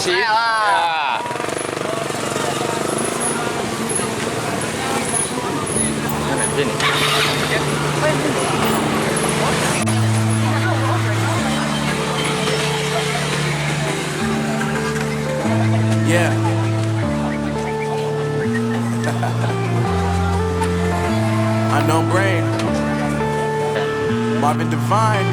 sih. Ya. Ini. Yeah. Unknown Brain. Marvin Divine.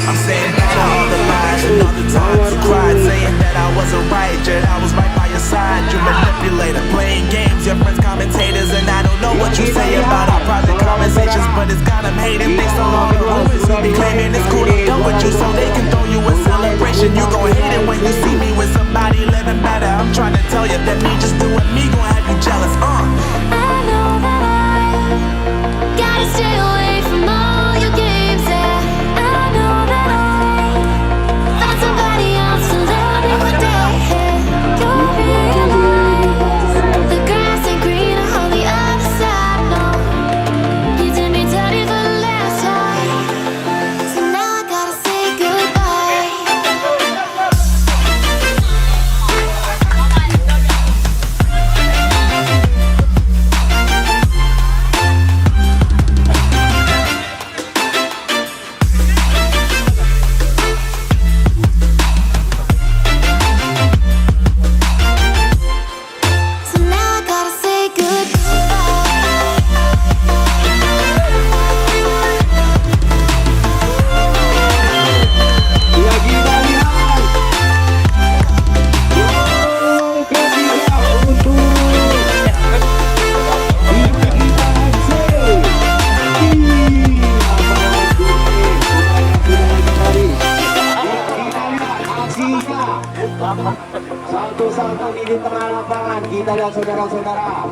I'm saying back to all the lies and all the times you cried, saying that I wasn't right, yet I was right by your side. You manipulator, playing games, your friends commentators, and I don't know what you say about our private conversations, but it's got them hating based on all the rumors. Be claiming it's cool to go with you, so they can throw you a celebration. You gon' hate it when you see me with somebody living better. I'm trying to tell you that me just doing me gon' have you jealous. I know that I gotta stay away from all your games. Yeah, I know that I found somebody else to love me one day. You'll realize the grass ain't greener on the other side. No, you did me dirty for the last time, so now I gotta say goodbye. So now I gotta say Satu-satu di tengah lapangan kita lihat saudara-saudara.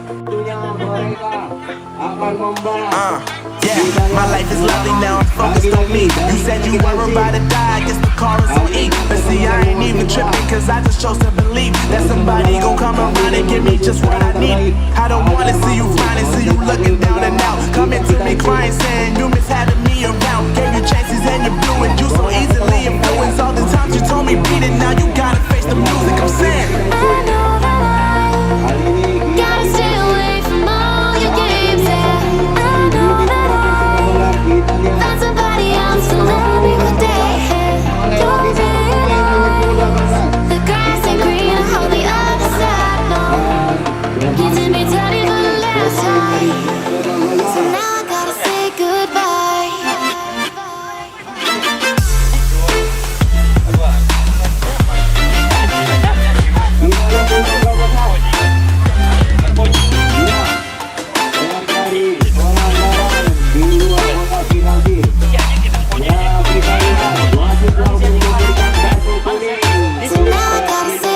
Tentunya mereka akan membalas. Yeah, my life is lovely now, I'm focused on me. You said you were about to die, I guess the car is on E. But see, I ain't even tripping, cause I just chose to believe that somebody gon' come around and give me just what I need. I don't wanna see you finding, see you looking down and out. Coming to me crying, saying you miss having me around. Gave you chances and you blew it, you so easily influenced. All the times you told me beat it, now you gotta face the music, I'm saying. I know that I gotta stay away from all your games. Yeah, I know that I found somebody else to love me one day. You'll realize the grass ain't greener on the other side. No, you did me dirty for the last time, so now I gotta say goodbye. So now I gotta say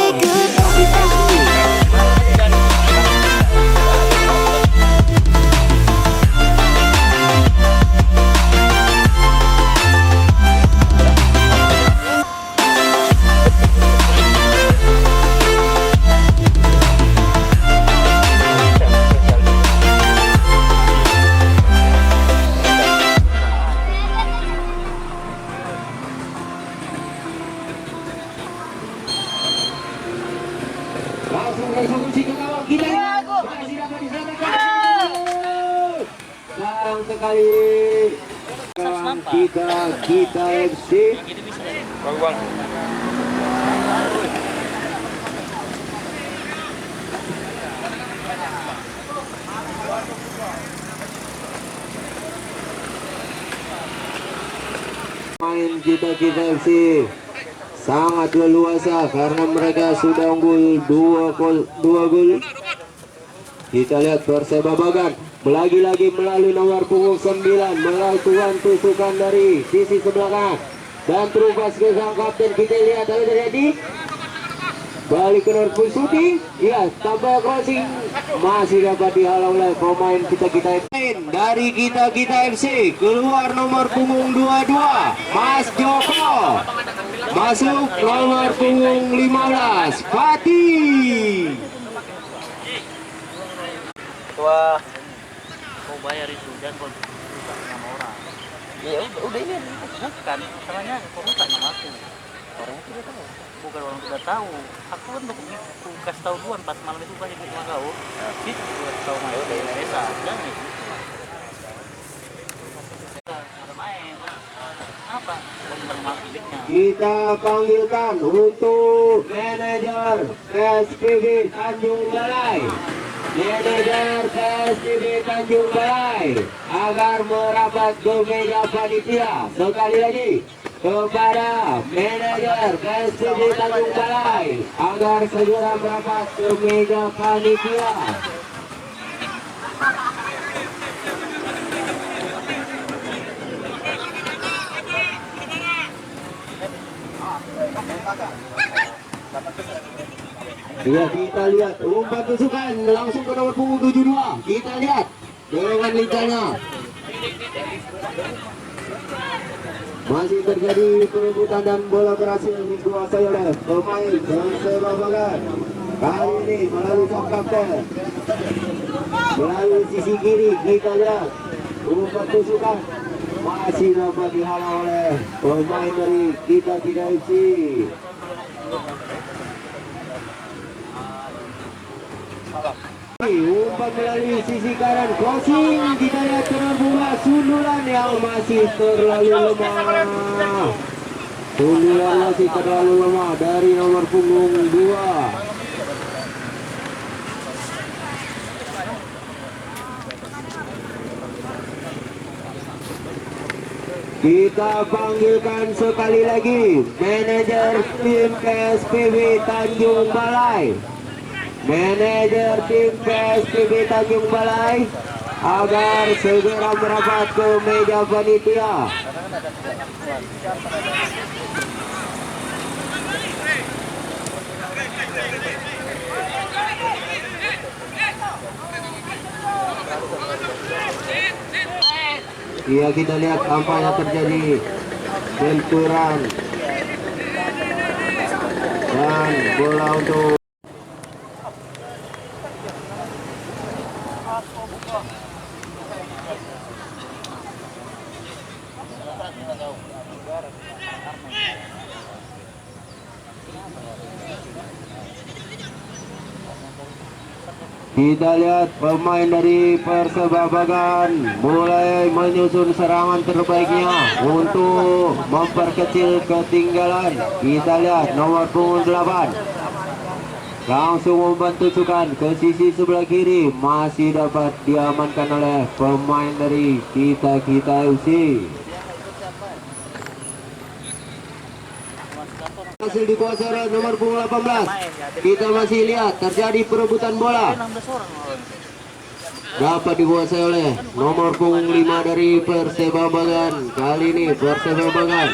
Langsung eksekusi ke gawang kita. Masih dapat diselamatkan. Sayang sekali. Kita FC. Bang. Main kita FC sangat leluasa karena mereka sudah unggul 2 gol. Kita lihat Perseba Bagan lagi-lagi melalui nomor punggung 9 melakukan tusukan dari sisi sebelah kanan dan terubah ke sang kapten. Kita lihat apa terjadi. Balik ke nomor shooting, ya tambah crossing masih dapat dihalau oleh pemain kita dari kita FC. Keluar nomor punggung 22 Mas Joko, masuk nomor punggung 15 Fatih. Wah, mau bayar itu dan kalau rusak nama orang. Ya udah ini bukan, salahnya kok rusak nama aku. Orangnya tidak tahu. Bukan orang tidak tahu. Aku kan aku kasih tahu duluan pas malam itu banyak sama kau. Itu aku kasih tahu main dari desa. Jangan itu. Ada main. Apa? Benar maksudnya. Kita panggilkan untuk manajer PSPB Tanjung Balai. Manajer PSPB Tanjung Balai agar merapat ke meja panitia. Sekali lagi kepada manajer PSPB Tanjung Balai agar segera merapat ke meja panitia. Ya, kita lihat umpan tusukan langsung ke nomor punggung 72. Kita lihat dorongan lincahnya. Masih terjadi perebutan dan bola berhasil dikuasai oleh pemain Perseba Bagan. Kali ini melalui sang kapten, melalui sisi kiri kita lihat umpan tusukan masih dapat dihalau oleh pemain dari Kita FC. Umpan melalui sisi kanan crossing, kita lihat terbuka sundulan yang masih terlalu lemah. Sundulan masih terlalu lemah dari nomor punggung 2. Kita panggilkan sekali lagi manajer tim PSPB Tanjung Balai. Manajer tim PSPB Tanjung Balai agar segera merapat ke meja panitia. Iya, kita lihat tampaknya terjadi benturan dan bola untuk kita lihat pemain dari Perseba Bagan mulai menyusun serangan terbaiknya untuk memperkecil ketinggalan. Kita lihat nomor punggung 8 langsung membantu tusukan ke sisi sebelah kiri, masih dapat diamankan oleh pemain dari Kita FC. Hasil dikuasai oleh nomor punggung 18. Kita masih lihat terjadi perebutan bola. Dapat dikuasai oleh nomor punggung 5 dari Perseba Bagan. Kali ini Perseba Bagan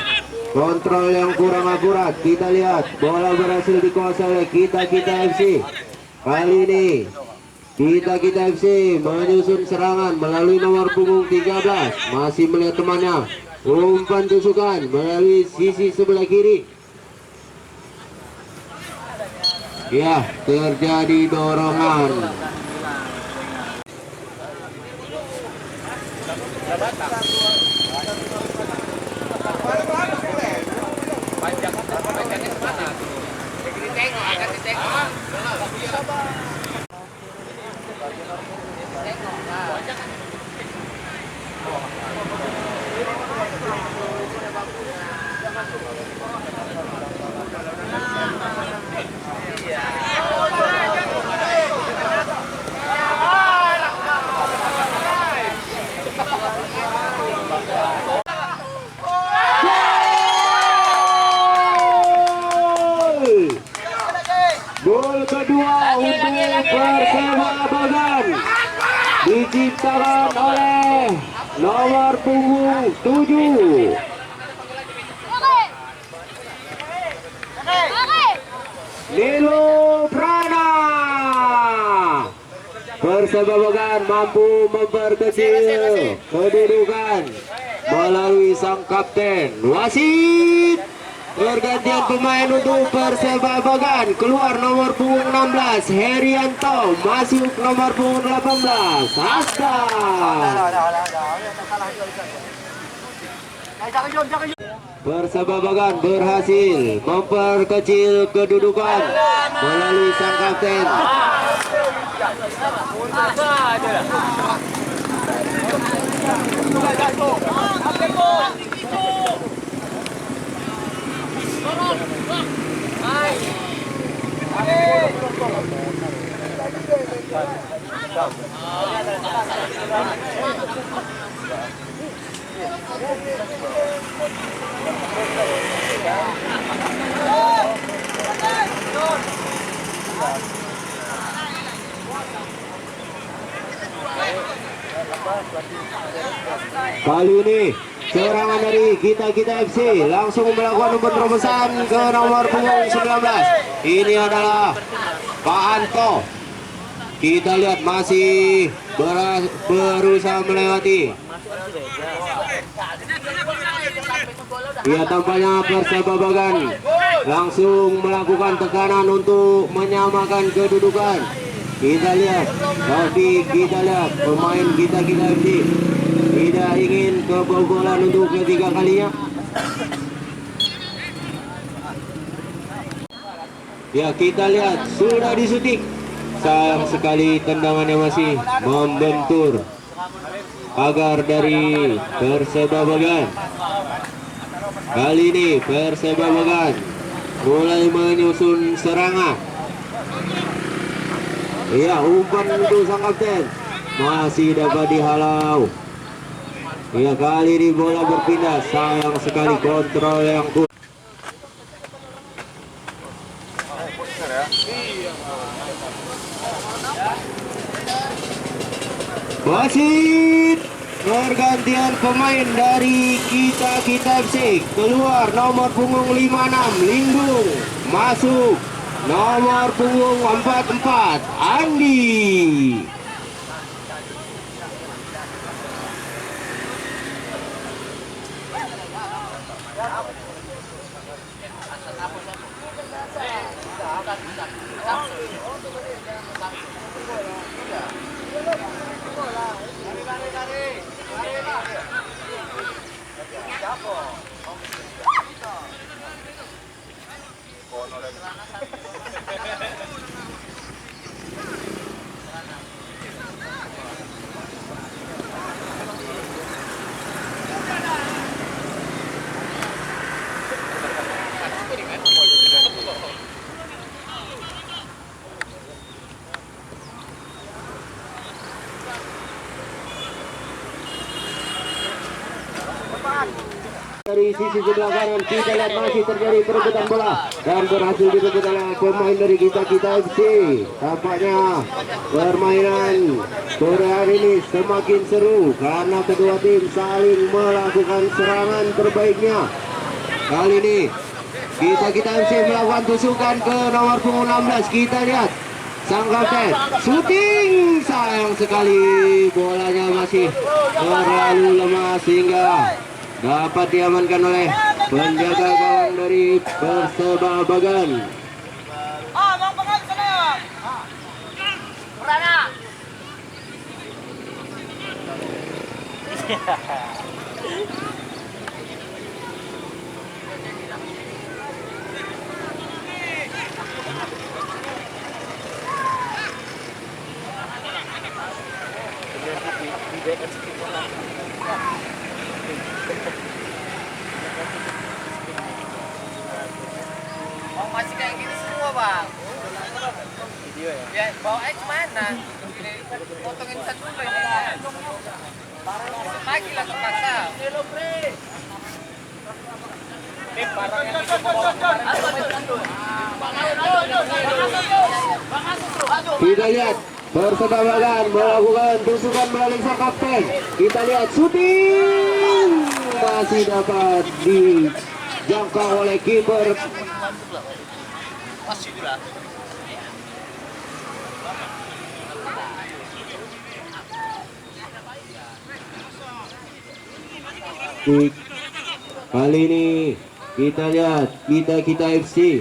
kontrol yang kurang akurat. Kita lihat bola berhasil dikuasai oleh Kita FC. Kali ini Kita FC menyusun serangan melalui nomor punggung 13. Masih melihat temannya. Umpan tusukan melalui sisi sebelah kiri. Ya, terjadi dorongan. Gol kedua untuk Perseba Bagan diciptakan oleh nomor punggung 7 Nilo Prana. Perseba Bagan mampu memperkecil kedudukan melalui sang kapten. Wasit pergantian pemain untuk Perseba Bagan. Keluar nomor punggung 16 Herianto, masuk nomor punggung 18 Asta. Perseba Bagan berhasil memperkecil kedudukan melalui sang kapten. Kali ini serangan dari Kita FC langsung melakukan penerobosan ke nomor punggung 19. Ini adalah Pak Anto. Kita lihat masih berusaha melewati. Ya, tampaknya Perseba Bagan langsung melakukan tekanan untuk menyamakan kedudukan. Kita lihat, tapi kita lihat pemain Kita FC tidak ingin kebobolan untuk ketiga kalinya. Ya, kita lihat sudah disuntik. Sayang sekali tendangannya masih membentur pagar dari Perseba Bagan. Kali ini Perseba Bagan mulai menyusun serangan. Iya, umpan untuk sang kapten masih dapat dihalau. Iya, kali ini bola berpindah. Sayang sekali kontrol yang kuat. Wasit pergantian pemain dari Kita FC. Keluar nomor punggung 56 Lindung, masuk nomor punggung 44 Andi. Dari sisi sebelah kanan kita lihat masih terjadi perebutan bola dan berhasil direbut oleh pemain dari Kita FC. Tampaknya permainan sore hari ini semakin seru karena kedua tim saling melakukan serangan terbaiknya. Kali ini Kita FC melakukan tusukan ke nomor punggung 16. Kita lihat sang kapten shooting, sayang sekali bolanya masih terlalu lemah sehingga dapat diamankan oleh penjaga gawang dari Perseba Bagan. Masih kayak gini semua, Bang. Ya, bawa aja kemana? Potongin satu dulu ini. Lagi lah terpaksa. Kita lihat Perseba Bagan melakukan tusukan melalui sang kapten. Kita lihat shooting masih dapat dijangkau oleh kiper. Kali ini kita lihat Kita FC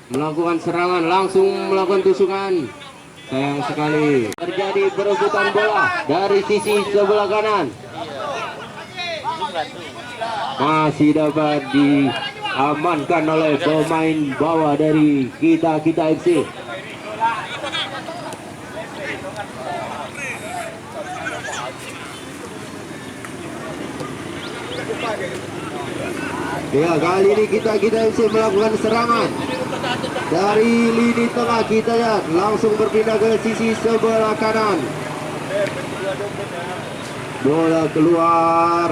melakukan serangan, langsung melakukan tusukan. Sayang sekali terjadi perebutan bola dari sisi sebelah kanan. masih dapat diamankan oleh pemain bawah dari Kita FC. Ya, kali ini Kita FC melakukan serangan dari lini tengah. Kita lihat langsung berpindah ke sisi sebelah kanan. Bola keluar.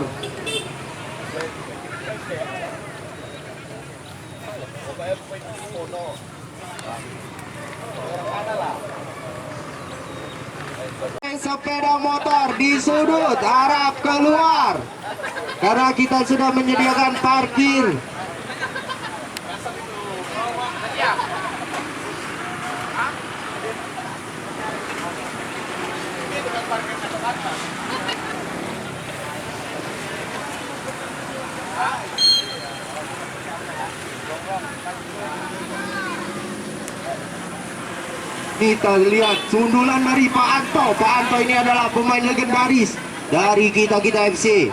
Sepeda motor di sudut harap keluar karena kita sudah menyediakan parkir. Kita lihat sundulan dari Pak Anto. Pak Anto ini adalah pemain legendaris dari Kita FC.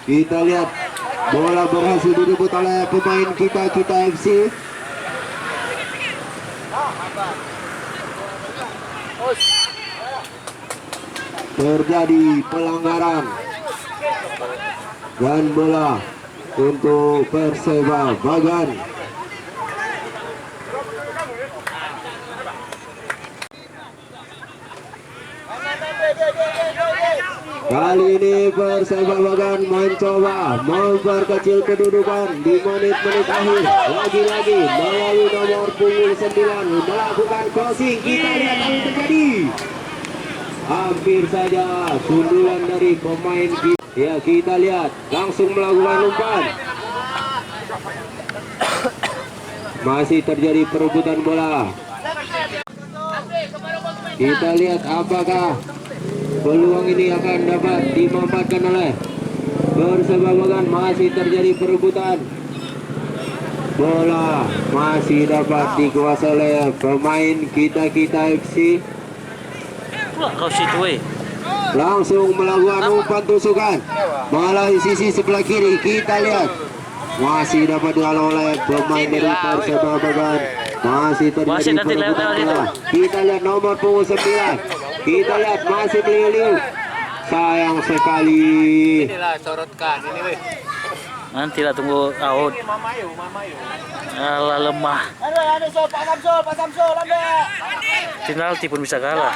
Kita lihat bola berhasil direbut oleh pemain Kita FC. Terjadi pelanggaran dan bola untuk Perseba Bagan. Kali ini Perseba Bagan mencoba memperkecil kedudukan di menit-menit akhir. Lagi-lagi melalui nomor punggung 9 melakukan crossing. Kita lihat apa yang terjadi. Hampir saja sundulan dari pemain kita. Ya, kita lihat langsung melakukan umpan. Masih terjadi perebutan bola. Kita lihat apakah peluang ini akan dapat dimanfaatkan oleh Perseba Bagan. Masih terjadi perebutan bola, masih dapat dikuasai oleh pemain Kita FC. Langsung melakukan umpan tusukan melalui sisi sebelah kiri. Kita lihat masih dapat dihalau oleh pemain dari Perseba Bagan. Masih terjadi perebutan bola. Kita lihat nomor punggung 9. Kita lihat masih meliu-liu. Sayang sekali. Inilah corotkan ini weh. Nanti lah tunggu out. Alah lemah. Pak Samsul, Penalti pun bisa kalah.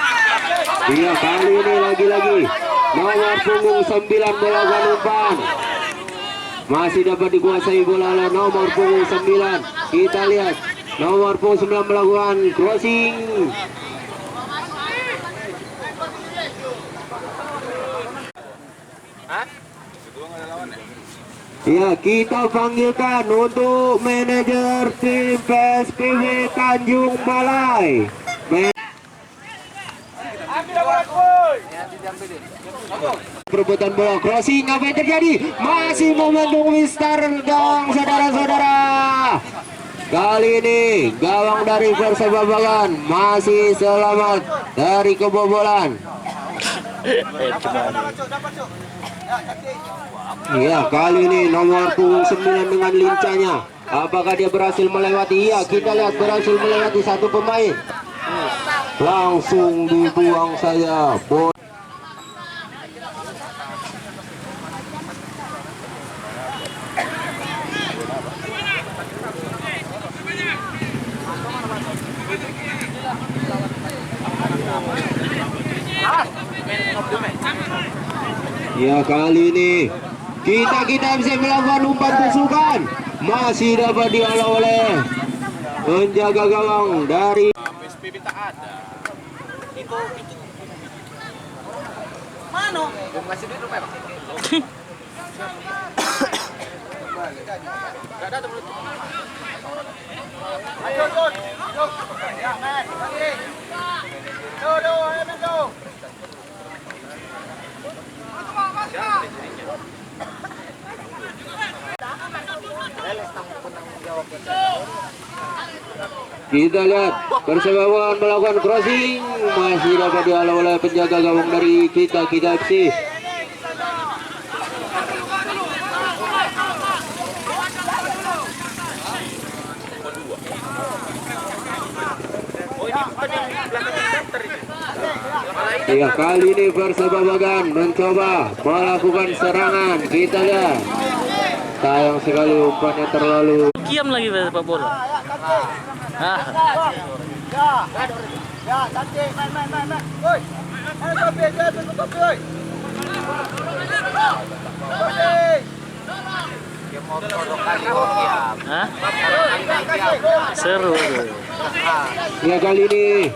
Iya, kali ini lagi-lagi nomor punggung 9 melakukan umpan. Masih dapat dikuasai bola oleh nomor punggung 9. Kita lihat nomor punggung 9 melakukan crossing. Ya, kita panggilkan untuk manajer tim PSPW Tanjung Balai. Perebutan bola, crossing, apa yang terjadi? Masih momentum Mister Dong, saudara-saudara. Kali ini gawang dari Perseba Bagan masih selamat dari kebobolan. Iya, kali ini nomor punggung 9 dengan lincahnya. Apakah dia berhasil melewati? Iya, kita lihat berhasil melewati satu pemain. Langsung dibuang saja bola. Ya, kali ini kita bisa melakukan umpan tusukan. Masih dapat dihalau oleh penjaga gawang dari PSPB tak ada. Itu mana? Masih di rumah. Enggak ada teman. Ayo, ya, men. Lagi. Ayo, men. Kita lihat Perseba Babagan melakukan crossing, masih dapat dihalau oleh penjaga gawang dari kita FC. Ya, kali ini Perseba Babagan mencoba melakukan serangan. Kita lihat, sayang sekali umpannya terlalu. Kiam lagi Pak bola. Ah. Hah? Seru tuh. Ya, kali ini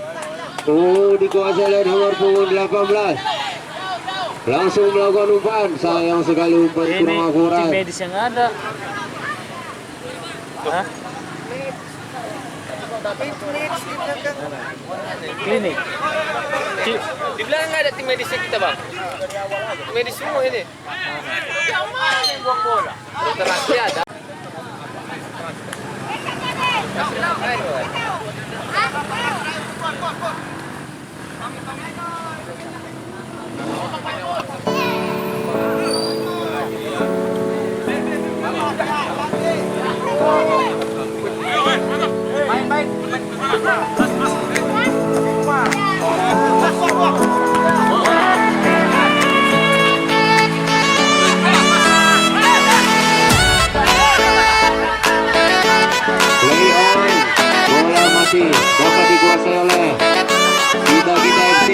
dikuasai oleh nomor punggung 18. Langsung melakukan umpan, sayang sekali umpan kurang akurat. Tim medis yang ada. Hah? Klinik. Di belakang nggak ada tim medisnya kita bang. Tim medis semua ini. Dokter Rasi ada. Play on, bola masih dapat dikuasai oleh kita FC.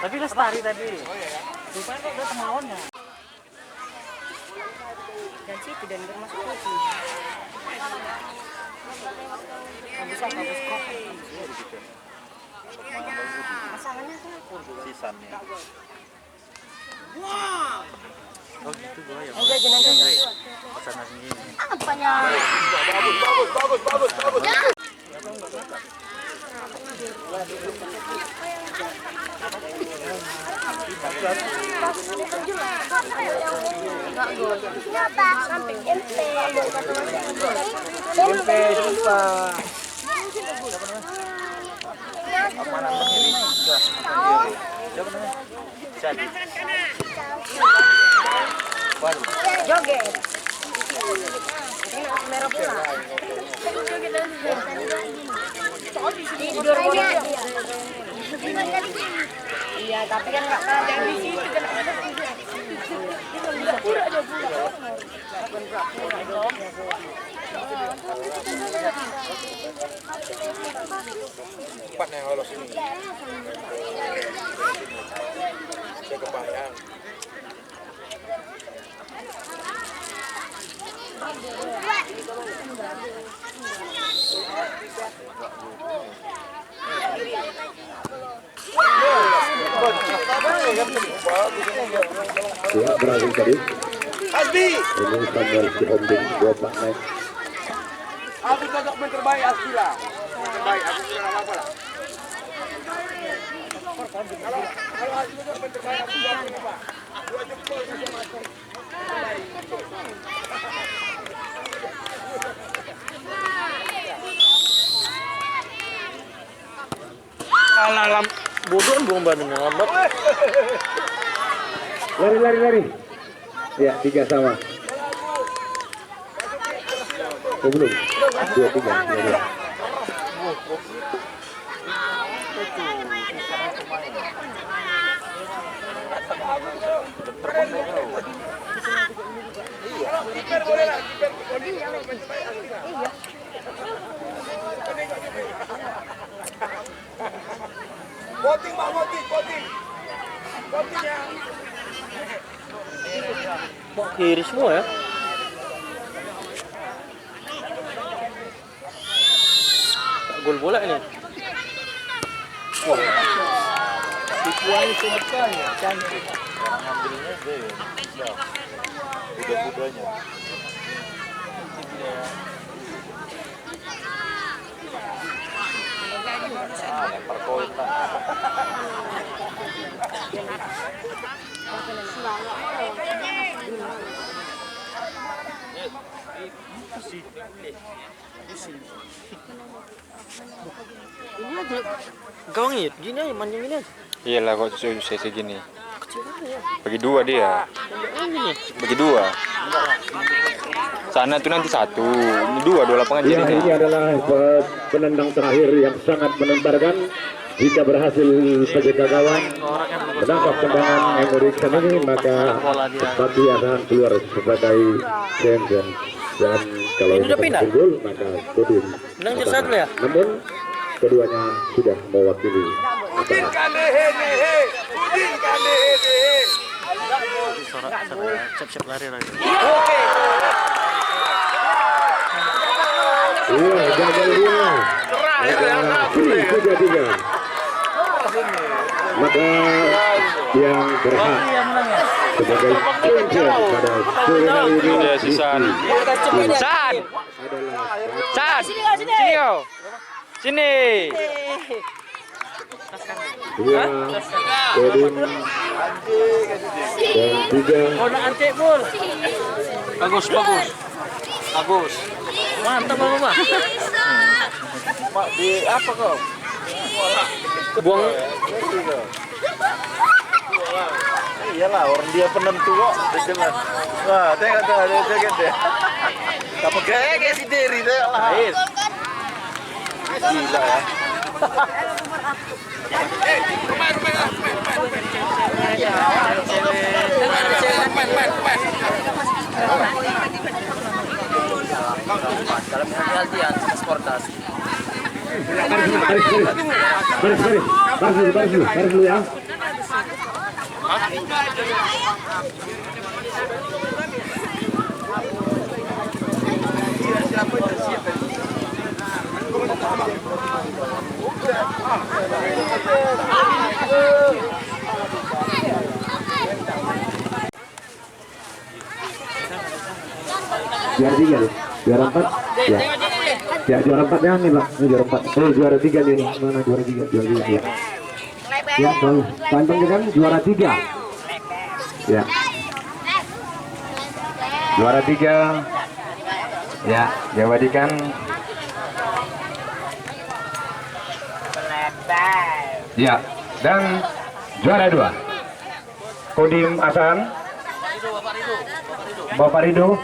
Tapi lestari tadi. Rupanya kok udah kemauannya. Dan situ dan bermasuk putih. Bisa bagus kok. Masalahnya kenapa? Sisannya. Oh gitu gua ya. Enggak jenazah. Pesanan ini. Apanya? Bagus. Sampai MP sumpah. Joget. Merah pula. Iya, tapi kan nggak ada di situ kan. Empatnya yang lolos ini. Saya kebayang. Ya, berhasil tadi. Ini Samuel Sihombing, 2 partner. Aku cocok main terbaik Asbi lah. Terbaik, aku sudah nggak apa-apa lah. Kalau Asbi cocok main terbaik, aku nggak apa-apa. 2 jempol saja masuk. Alam bodoh dong badannya lambat. Lari. Ya, 3 sama. Oh, belum. 2-3. Ya. Voting, Pak, voting. Votingnya. Kok kiri semua ya? Gol bola ini. Wah. Dikuali sebetulnya cantik. Ngambilnya dia ya. Budak-budaknya. Lempar koin lah. Ini aja gawang ya, gini aja manjang ini aja. Iyalah kok saya segini. Bagi 2 dia. Bagi 2. Sana tuh nanti 1. Ini 2 lapangan Ya, jadinya. ini adalah penendang terakhir yang sangat menentarkan. Jika berhasil penjaga gawang menangkap tendangan Emorikson ini, maka pasti akan keluar sebagai champion. Dan kalau Ini udah pindah? gol, maka podium. Menang jadi 1 ya? Namun keduanya sudah mewakili. Sorak siap-siap lari lagi. Iya, gagal dia. Maka 3-3. Maka yang berhak sebagai champion pada sore hari ini Dia Sisan. San. San. Sini kau. Sini. 2 podium dan 3 Oh, nak antik bol. Bagus. Mantap Bapak. Mak di apa kau? Buang. Iyalah orang dia penentu kok. Wah, tengok ada jaket dia. Tak pakai kayak si Derry dah lah. Gila ya. Kalau misalnya Aldian sama Sportas. Baris dulu ya. Juara 3 nih, juara 4 ya. Ya juara 4 ya nih Pak, ini juara 4. Juara 3 nih, mana juara 3? Juara 3 ya. Ya, pantang kan juara 3. Ya. Juara 3. Ya, jawadikan. Ya, dan juara 2. Kodim Hasan. Bapak Rido,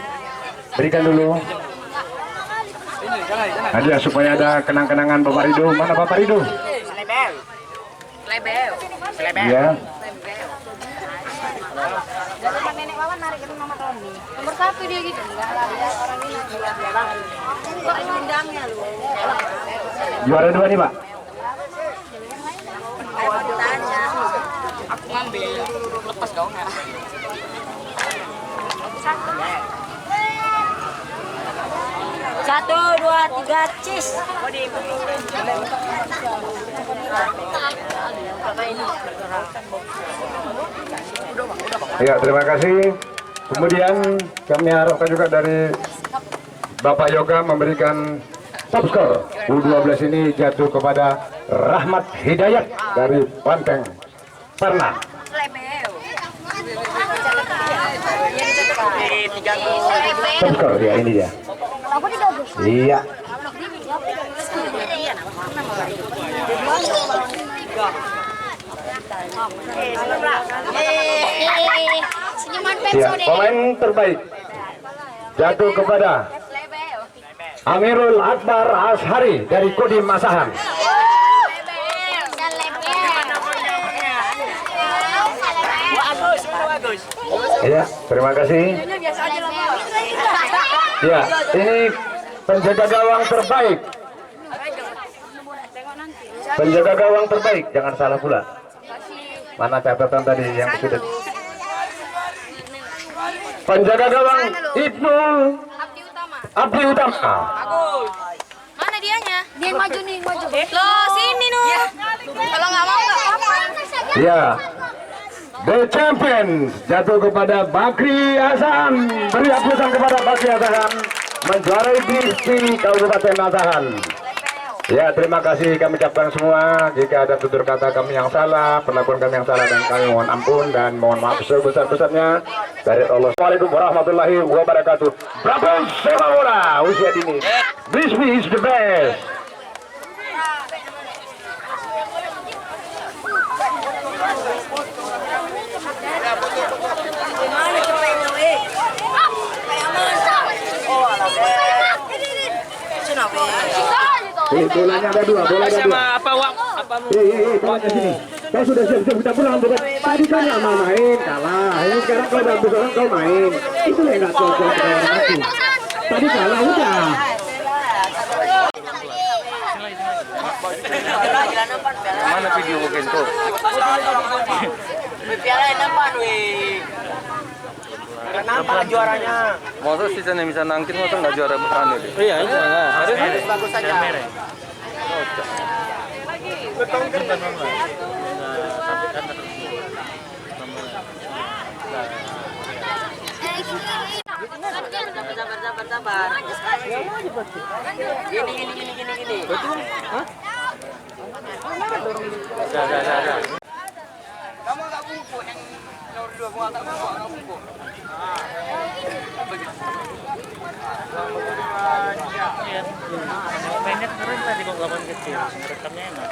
berikan dulu. Ada supaya ada kenang-kenangan Bapak Rido. Mana Bapak Rido? Lebel. Ya. Jadi nenek Wawan narik ke nomor Roni. Nomor 1 dia gitu. Enggak lah, dia orang ini kok undangnya lu. Juara 2 nih Pak. Aku ngambil. Lepas gaunnya. Satu, dua, tiga, cis. Ya, terima kasih. Kemudian kami harapkan juga dari Bapak Yoga memberikan top skor U12 ini jatuh kepada Rahmat Hidayat dari Banteng Parna. Top skor ya ini dia. Iya. Ya, pemain terbaik jatuh kepada Amirul Akbar Ashari dari Kodim Asahan. Ya, terima kasih. Ya, ini penjaga gawang terbaik. Penjaga gawang terbaik, jangan salah pula. Mana catatan tadi yang sudah? Penjaga gawang Ibnu Abdi Utama. Mana dianya? Dia yang maju nih, maju. Loh, sini Nuh. Kalau nggak mau nggak apa-apa. Ya, the champion jatuh kepada Bakri Hasan. Beri aplaus kepada Bakri Hasan menjuarai divisi Kabupaten Asahan. Ya, terima kasih kami ucapkan semua. Jika ada tutur kata kami yang salah, perlakuan kami yang salah, dan kami mohon ampun dan mohon maaf sebesar-besarnya dari Allah. Assalamualaikum warahmatullahi wabarakatuh. Bravo sepak bola usia dini. Bismi is the best. Bolanya ada 2, bola ada 2. Apa Wak? Apa lu? Bolanya sini. Kau sudah siap-siap kita pulang bukan? Tadi kan nggak mau main, kalah. Ini sekarang kau bagus orang kau main. Itu yang nggak cocok dengan aku. Tadi kalah udah. Mana video bukan tuh? Piala nampak weh. Kenapa juaranya? Masa sih sana bisa nangkit, masa nggak juara anu deh? Iya, itu enggak. Harus bagus saja. Sabar. Gini. Betul? Hah? Ada. Kamu enggak bungkuk yang nomor 2 gua enggak bungkuk. Iya. Mainnya keren tadi kok lawan kecil. Rekamnya enak.